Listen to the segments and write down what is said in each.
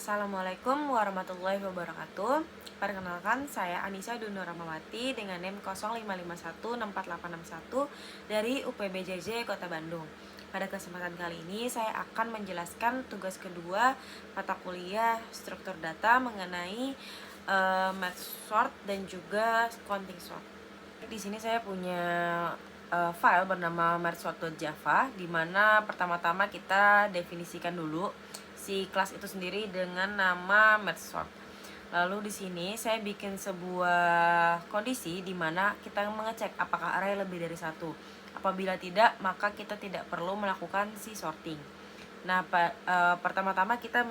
Assalamualaikum warahmatullahi wabarakatuh. Perkenalkan, saya Anissa Duno Ramawati dengan NIM 05516481 dari UPBJJ Kota Bandung. Pada kesempatan kali ini saya akan menjelaskan tugas kedua mata kuliah struktur data mengenai math sort dan juga counting sort. Di sini saya punya file bernama mathsort.java, di mana pertama-tama kita definisikan dulu si kelas itu sendiri dengan nama mathsort. Lalu di sini saya bikin sebuah kondisi di mana kita mengecek apakah array lebih dari satu. Apabila tidak, maka kita tidak perlu melakukan si sorting. Nah, pertama-tama kita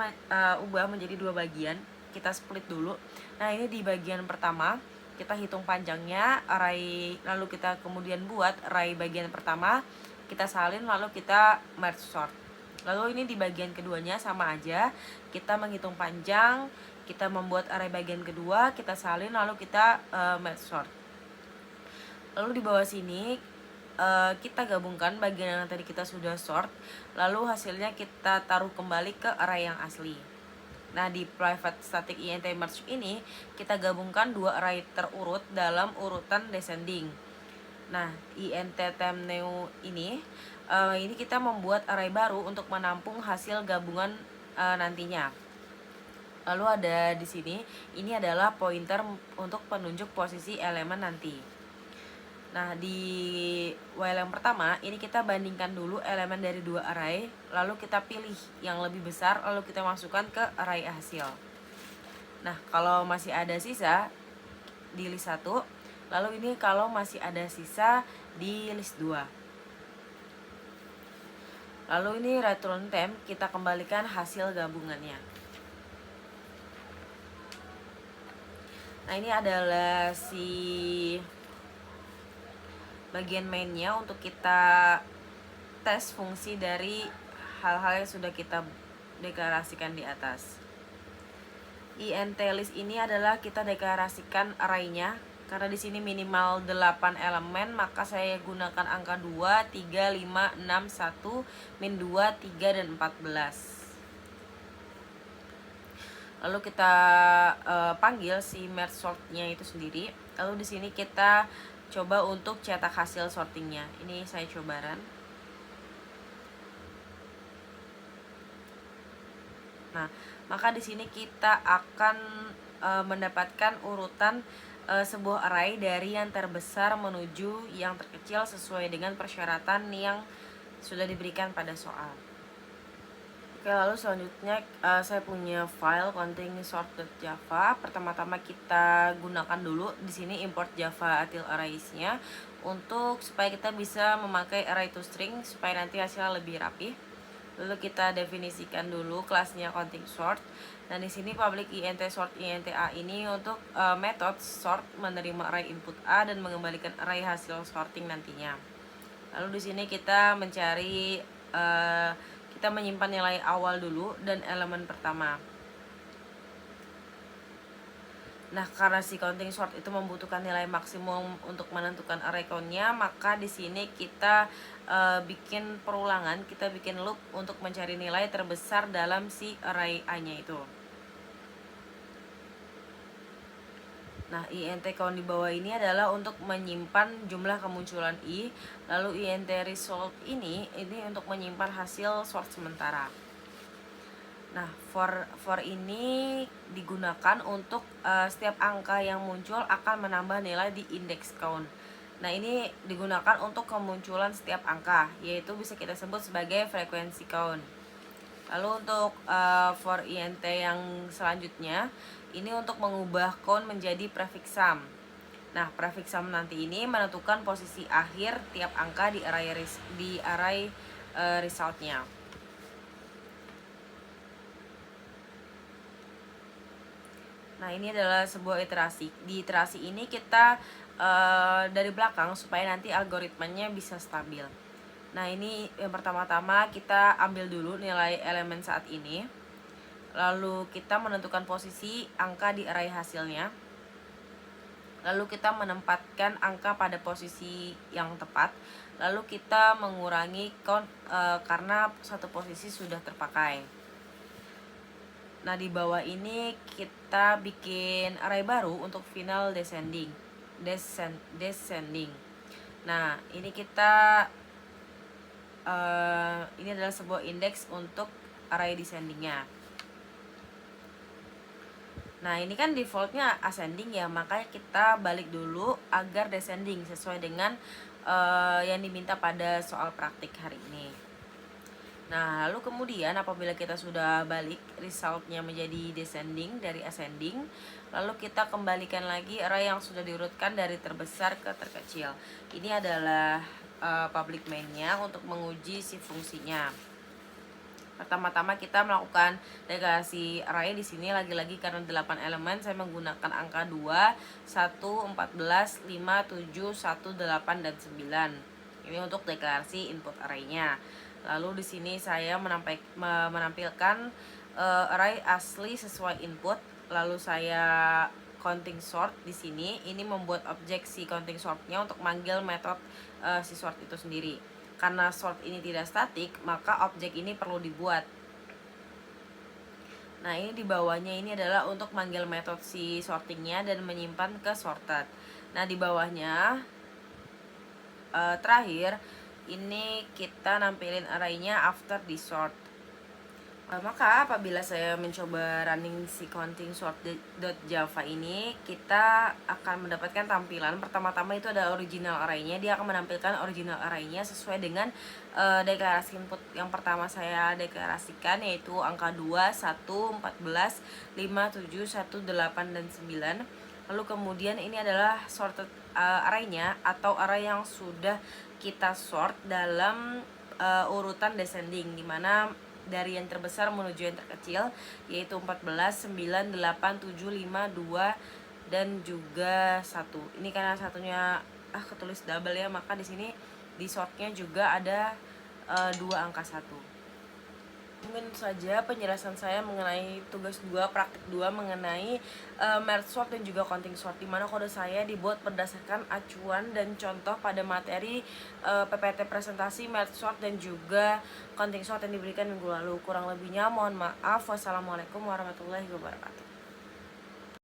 ubah menjadi dua bagian. Kita split dulu. Nah, ini di bagian pertama kita hitung panjangnya array, lalu kita kemudian buat array bagian pertama, kita salin, lalu kita merge sort. Lalu ini di bagian keduanya sama aja, kita menghitung panjang, kita membuat array bagian kedua, kita salin, lalu kita merge sort. Lalu di bawah sini kita gabungkan bagian yang tadi kita sudah sort, lalu hasilnya kita taruh kembali ke array yang asli. Nah, di private static int merge ini kita gabungkan dua array terurut dalam urutan descending. Nah, int temp new ini kita membuat array baru untuk menampung hasil gabungan nantinya. Lalu ada di sini, ini adalah pointer untuk penunjuk posisi elemen nanti. Nah, di while yang pertama, ini kita bandingkan dulu elemen dari dua array, lalu kita pilih yang lebih besar, lalu kita masukkan ke array hasil. Nah, kalau masih ada sisa di list 1, lalu ini kalau masih ada sisa di list 2. Lalu ini return temp, kita kembalikan hasil gabungannya. Nah, ini adalah si bagian mainnya untuk kita tes fungsi dari hal-hal yang sudah kita deklarasikan di atas. Int list ini adalah kita deklarasikan array-nya. Karena di sini minimal 8 elemen, maka saya gunakan angka 2, 3, 5, 6, 1, min 2, 3, dan 14. Lalu kita panggil si merge sort-nya itu sendiri. Lalu di sini kita coba untuk cetak hasil sortingnya. Ini saya coba run. Nah, maka di sini kita akan mendapatkan urutan sebuah array dari yang terbesar menuju yang terkecil sesuai dengan persyaratan yang sudah diberikan pada soal. Oke, lalu selanjutnya saya punya file counting sort.java. Pertama-tama kita gunakan dulu di sini import java util arrays-nya untuk supaya kita bisa memakai array to string supaya nanti hasilnya lebih rapi. Lalu kita definisikan dulu kelasnya counting sort. Dan di sini public int sort int a ini untuk method sort menerima array input a dan mengembalikan array hasil sorting nantinya. Lalu di sini kita mencari kita menyimpan nilai awal dulu dan elemen pertama. Nah, karena si counting sort itu membutuhkan nilai maksimum untuk menentukan array count-nya, maka di sini kita bikin perulangan, kita bikin loop untuk mencari nilai terbesar dalam si array a-nya itu. Nah, int count di bawah ini adalah untuk menyimpan jumlah kemunculan i, lalu int result ini untuk menyimpan hasil sort sementara. Nah, for ini digunakan untuk setiap angka yang muncul akan menambah nilai di index count. Nah, ini digunakan untuk kemunculan setiap angka, yaitu bisa kita sebut sebagai frequency count. Lalu untuk for int yang selanjutnya, ini untuk mengubah count menjadi prefix sum. Nah, prefix sum nanti ini menentukan posisi akhir tiap angka di array resultnya. Nah, ini adalah sebuah iterasi. Di iterasi ini kita dari belakang supaya nanti algoritmanya bisa stabil. Nah, ini yang pertama-tama kita ambil dulu nilai elemen saat ini. Lalu kita menentukan posisi angka di array hasilnya. Lalu kita menempatkan angka pada posisi yang tepat. Lalu kita mengurangi count karena satu posisi sudah terpakai. Nah, di bawah ini kita bikin array baru untuk final descending. Nah, ini kita ini adalah sebuah indeks untuk array descendingnya. Nah, ini kan defaultnya ascending ya, makanya kita balik dulu agar descending sesuai dengan yang diminta pada soal praktik hari ini. Nah, lalu kemudian apabila kita sudah balik resultnya menjadi descending dari ascending, lalu kita kembalikan lagi array yang sudah diurutkan dari terbesar ke terkecil. Ini adalah public main-nya untuk menguji si fungsinya. Pertama-tama kita melakukan deklarasi array di sini lagi-lagi karena 8 elemen saya menggunakan angka 2, 1, 14, 5, 7, 1, 8 dan 9. Ini untuk deklarasi input array-nya. Lalu di sini saya menampilkan array asli sesuai input. Lalu saya counting sort di sini. Ini membuat objek si counting sortnya untuk manggil metode si sort itu sendiri. Karena sort ini tidak statik, maka objek ini perlu dibuat. Nah, ini di bawahnya ini adalah untuk manggil metode si sortingnya dan menyimpan ke sorted. Nah, di bawahnya terakhir ini kita nampilin arraynya after di sort. Maka apabila saya mencoba running si counting sort.java ini, kita akan mendapatkan tampilan pertama-tama itu ada original arraynya. Dia akan menampilkan original arraynya sesuai dengan deklarasi input yang pertama saya deklarasikan, yaitu angka 2, 1, 14, 5, 7, 1, 8 dan 9. Lalu kemudian ini adalah sorted arraynya atau array yang sudah kita sort dalam urutan descending, dimana dari yang terbesar menuju yang terkecil, yaitu 14, 9, 8, 7, 5, 2 dan juga 1. Ini karena satunya ketulis double ya, maka di sini di sortnya juga ada 2 angka 1. Mungkin saja penjelasan saya mengenai tugas 2 praktik 2 mengenai merge sort dan juga counting sort, di mana kode saya dibuat berdasarkan acuan dan contoh pada materi PPT presentasi merge sort dan juga counting sort yang diberikan minggu lalu. Kurang lebihnya mohon maaf. Wassalamualaikum warahmatullahi wabarakatuh.